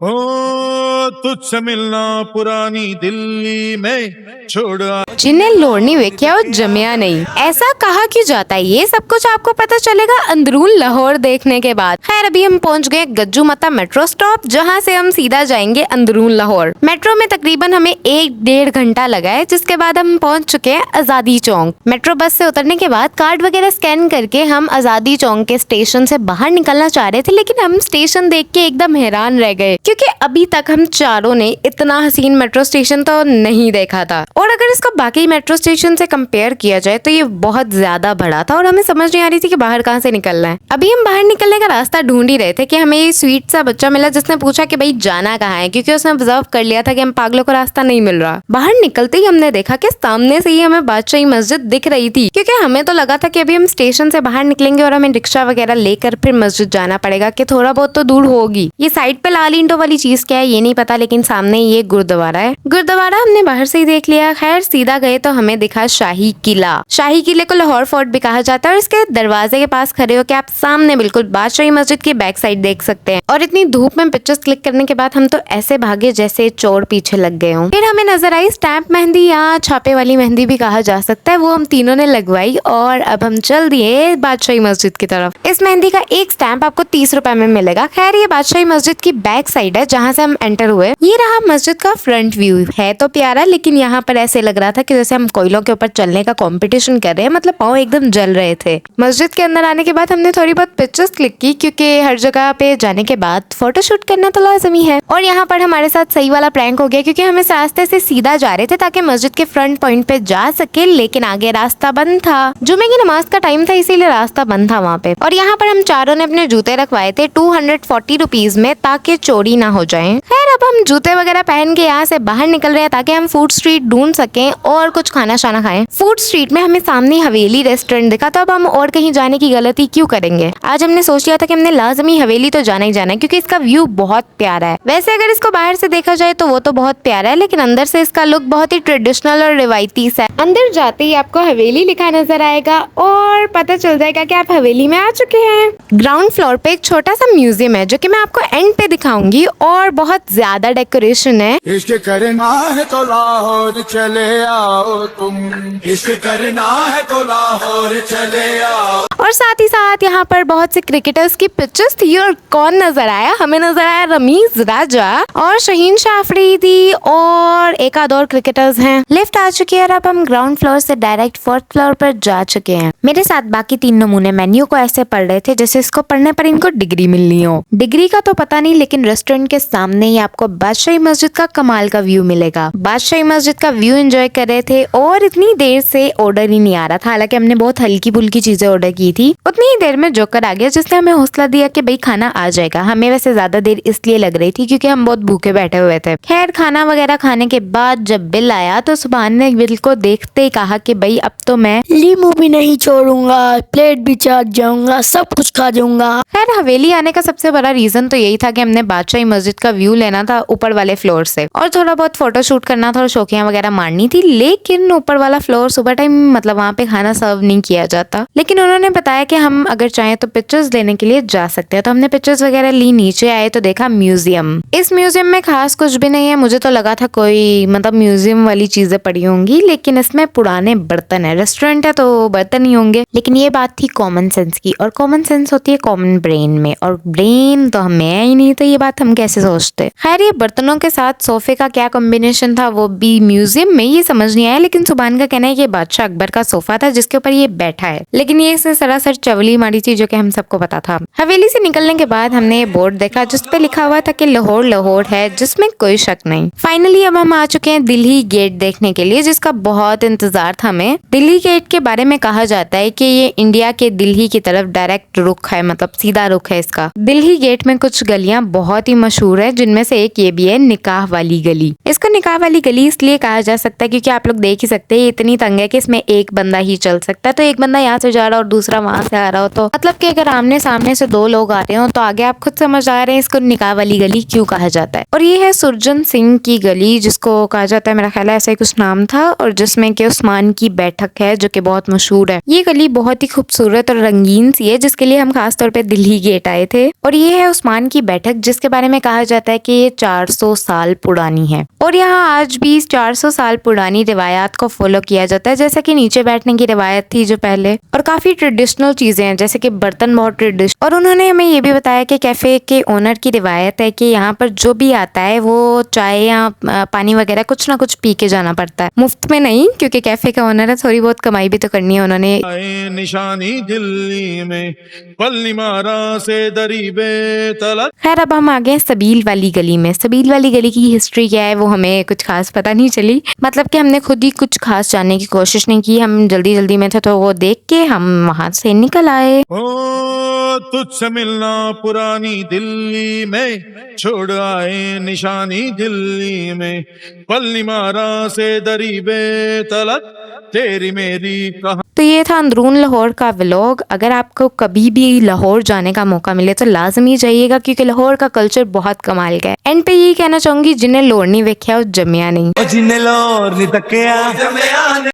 ओ तुझसे मिलना पुरानी दिल्ली में छोड़ जिन्हें लोड़नी वेख्या वो जमिया नहीं, ऐसा कहा क्यों जाता है। ये सब कुछ आपको पता चलेगा अंदरून लाहौर देखने के बाद। खैर अभी हम पहुंच गए गज्जू मता मेट्रो स्टॉप, जहां से हम सीधा जाएंगे अंदरून लाहौर। मेट्रो में तकरीबन हमें 1-1.5 घंटा लगा है, जिसके बाद हम पहुंच चुके हैं आजादी चौक। मेट्रो बस से उतरने के बाद कार्ड वगैरह स्कैन करके हम आजादी चौक के स्टेशन से बाहर निकलना चाह रहे थे, लेकिन हम स्टेशन देख के एकदम हैरान रह गए, क्योंकि अभी तक हम चारों ने इतना हसीन मेट्रो स्टेशन तो नहीं देखा था। और अगर इसको बाकी मेट्रो स्टेशन से कंपेयर किया जाए तो ये बहुत ज्यादा बड़ा था और हमें समझ नहीं आ रही थी कि बाहर कहाँ से निकलना है। अभी हम बाहर निकलने का रास्ता ढूंढ ही रहे थे कि हमें ये स्वीट सा बच्चा मिला, जिसने पूछा कि भाई जाना कहाँ है, क्योंकि उसने ऑब्जर्व कर लिया था कि हम पागलों को रास्ता नहीं मिल रहा। बाहर निकलते ही हमने देखा कि सामने से ही हमें बादशाही मस्जिद दिख रही थी, क्योंकि हमें तो लगा था कि अभी हम स्टेशन से बाहर निकलेंगे और हमें रिक्शा वगैरह लेकर फिर मस्जिद जाना पड़ेगा, कि थोड़ा बहुत तो दूर होगी। ये साइड पे लाल ईंटों वाली चीज क्या है ये नहीं पता, लेकिन सामने ये गुरुद्वारा है। गुरुद्वारा हमने बाहर से ही देख लिया। खैर सीधा गए तो हमें दिखा शाही किला। शाही किले को लाहौर फोर्ट भी कहा जाता है और इसके दरवाजे के पास खड़े होकर आप सामने बिल्कुल बादशाही मस्जिद की बैक साइड देख सकते हैं। और इतनी धूप में पिक्चर्स क्लिक करने के बाद हम तो ऐसे भागे जैसे चोर पीछे लग गए हों। फिर हमें नजर आई स्टैंप मेहंदी या छापे वाली मेहंदी भी कहा जा सकता है, वो हम तीनों ने लगवाई और अब हम चल दिए बादशाही मस्जिद की तरफ। इस मेहंदी का एक स्टैंप आपको 30 रुपए में मिलेगा। खैर ये बादशाही मस्जिद की बैक साइड है जहाँ से हम एंटर हुए। ये रहा मस्जिद का फ्रंट व्यू। है तो प्यारा, लेकिन यहाँ पर ऐसे लग रहा था कि जैसे हम कोयलों के ऊपर चलने का कंपटीशन कर रहे हैं, मतलब पाँव एकदम जल रहे थे। मस्जिद के अंदर आने के बाद हमने थोड़ी बहुत पिक्चर्स क्लिक की, क्योंकि हर जगह पे जाने के बाद फोटोशूट करना तो लाजमी है। और यहाँ पर हमारे साथ सही वाला प्रैंक हो गया, क्योंकि हम इस रास्ते से सीधा जा रहे थे ताकि मस्जिद के फ्रंट पॉइंट पे जा सके, लेकिन आगे रास्ता बंद था। जुमे की नमाज का टाइम था, इसीलिए रास्ता बंद था वहाँ पे। और यहाँ पर हम चारों ने अपने जूते रखवाए थे 240 रुपीज में, ताकि चोरी ना हो जाए। खैर अब हम जूते वगैरह पहन के यहाँ से बाहर निकल रहे हैं ताकि हम फूड स्ट्रीट ढूंढ सकें और कुछ खाना शाना खाएं। फूड स्ट्रीट में हमें सामने हवेली रेस्टोरेंट दिखा, तो अब हम और कहीं जाने की गलती क्यों करेंगे। आज हमने सोच लिया था कि हमने लाजमी हवेली तो जाना ही जाना है, क्योंकि इसका व्यू बहुत प्यारा है। वैसे अगर इसको बाहर से देखा जाए तो वो तो बहुत प्यारा है, लेकिन अंदर से इसका लुक बहुत ही ट्रेडिशनल और रिवायती सा है। अंदर जाते ही आपको हवेली लिखा नजर आएगा और पता चल जाएगा कि आप हवेली में आ चुके हैं। ग्राउंड फ्लोर पे एक छोटा सा म्यूजियम है, जो कि मैं आपको एंड पे दिखाऊंगी, और बहुत ज्यादा डेकोरेशन है। इश्क करना है तो लाहौर चले आओ तुम, इश्क करना है तो लाहौर चले आओ। और साथ ही साथ यहाँ पर बहुत से क्रिकेटर्स की पिक्चर्स थी। और कौन नजर आया? हमें नजर आया रमीज राजा और शहीन शाह अफरीदी और एक आध और क्रिकेटर्स हैं। लिफ्ट आ चुकी है और अब हम ग्राउंड फ्लोर से डायरेक्ट 4th फ्लोर पर जा चुके हैं। मेरे साथ बाकी 3 नमूने मेन्यू को ऐसे पढ़ रहे थे जैसे इसको पढ़ने पर इनको डिग्री मिलनी हो। डिग्री का तो पता नहीं, लेकिन रेस्टोरेंट के सामने ही आपको बादशाही मस्जिद का कमाल का व्यू मिलेगा। बादशाही मस्जिद का व्यू एंजॉय कर रहे थे और इतनी देर से ऑर्डर ही नहीं आ रहा था। हालांकि हमने बहुत हल्की फुल्की चीजें ऑर्डर की थी। उतनी ही देर में जोकर आ गया, जिसने हमें हौसला दिया कि भाई खाना आ जाएगा। हमें वैसे ज्यादा देर इसलिए लग रही थी क्योंकि हम बहुत भूखे बैठे हुए थे। खैर खाना वगैरह खाने के बाद जब बिल आया तो सुभान ने बिल को देखते ही कहा कि भाई अब तो मैं लीमू भी नहीं छोड़ूंगा, प्लेट भी चाट जाऊंगा, सब कुछ खा जाऊंगा। खैर हवेली आने का सबसे बड़ा रीजन तो यही था कि हमने बादशाही मस्जिद का व्यू लेना था ऊपर वाले फ्लोर से, और थोड़ा बहुत फोटोशूट करना था और शौकियां वगैरह मारनी थी। लेकिन ऊपर वाला फ्लोर सुबह टाइम मतलब वहाँ पे खाना सर्व नहीं किया जाता। लेकिन उन्होंने बताया कि हम अगर चाहें तो पिक्चर्स लेने के लिए जा सकते हैं, तो हमने पिक्चर्स वगैरह ली। नीचे आए तो देखा म्यूजियम। इस म्यूजियम में खास कुछ भी नहीं है। मुझे तो लगा था कोई मतलब म्यूजियम वाली चीजें पड़ी होंगी, लेकिन इसमें पुराने बर्तन है। रेस्टोरेंट है तो बर्तन ही होंगे। लेकिन ये बात थी कॉमन सेंस की, और कॉमन सेंस होती है कॉमन ब्रेन में, और ब्रेन तो हमें है ही नहीं, तो ये बात हम कैसे सोचते। खैर ये बर्तनों के साथ सोफे का क्या कॉम्बिनेशन था वो भी म्यूजियम में ये समझ नहीं आया। लेकिन सुभान का कहना है कि बादशाह अकबर का सोफा था जिसके ऊपर ये बैठा है, लेकिन ये इसने सरासर चवली मारी थी, जो कि हम सबको पता था। हवेली से निकलने के बाद हमने ये बोर्ड देखा जिसपे लिखा हुआ था कि लाहौर लाहौर है, जिसमें कोई शक नहीं। फाइनली अब हम आ चुके हैं दिल्ली गेट देखने के लिए, जिसका बहुत इंतजार था हमें। दिल्ली गेट के बारे में कहा जाता है कि ये इंडिया के दिल्ली की तरफ डायरेक्ट रुख है, मतलब सीधा रुख है इसका। दिल्ली गेट में कुछ गलियां बहुत ही मशहूर है, जिनमें से एक ये भी है निकाह वाली गली। इसको निकाह वाली गली इसलिए कहा जा सकता है क्योंकि आप लोग देख ही सकते हैं ये इतनी तंग है कि इसमें एक बंदा ही चल सकता है। तो एक बंदा यहाँ से जा रहा हो और दूसरा वहां से आ रहा हो, तो मतलब कि अगर आमने सामने से दो लोग आ रहे हो तो आगे आप खुद समझ आ रहे हैं इसको निकाह वाली गली क्यों कहा जाता है। और ये है सुरजन सिंह की गली, जिसको कहा जाता है, मेरा ख्याल है ऐसा ही कुछ नाम था, और जिसमें कि उस्मान की बैठक है जो कि बहुत मशहूर है। ये गली बहुत ही खूबसूरत और रंगीन सी है, जिसके लिए हम खास तौर पे दिल्ली गेट आए थे। और ये है उस्मान की बैठक, जिसके बारे में कहा जाता है कि ये 400 साल पुरानी है और यहाँ आज भी 400 साल पुरानी रिवायात को फॉलो किया जाता है, जैसे कि नीचे बैठने की रिवायत थी जो पहले, और काफी ट्रेडिशनल चीजें हैं जैसे कि बर्तन बहुत ट्रेडिशनल। और उन्होंने हमें ये भी बताया कि कैफे के ओनर की रिवायत है कि यहाँ पर जो भी आता है वो चाय या पानी वगैरह कुछ ना कुछ पी के जाना पड़ता है, मुफ्त में नहीं, क्योंकि कैफे का ओनर है, थोड़ी बहुत कमाई भी तो करनी है उन्होंने। आए निशानी दिल्ली में पल्ली मारा से दरीबे तलक। खैर अब हम आ गए सबील वाली गली में। सबील वाली गली की हिस्ट्री क्या है वो हमें कुछ खास पता नहीं चली, मतलब कि हमने खुद ही कुछ खास जानने की कोशिश नहीं की, हम जल्दी जल्दी में थे तो वो देख के हम वहां से निकल आए। ओ तुझसे मिलना पुरानी दिल्ली में छोड़ आए निशानी दिल्ली में पल्ली मारा से दरीबे तलक तेरी मेरी कहा। तो ये था अंदरून लाहौर का व्लॉग। अगर आपको कभी भी लाहौर जाने का मौका मिले तो लाजमी जाइएगा, क्योंकि लाहौर का कल्चर बहुत कमाल का है। एंड पे यही कहना चाहूंगी, जिन्हें लाहौर नहीं वेख्या वो जमिया नहीं। जिन्हें लोर नहीं तकिया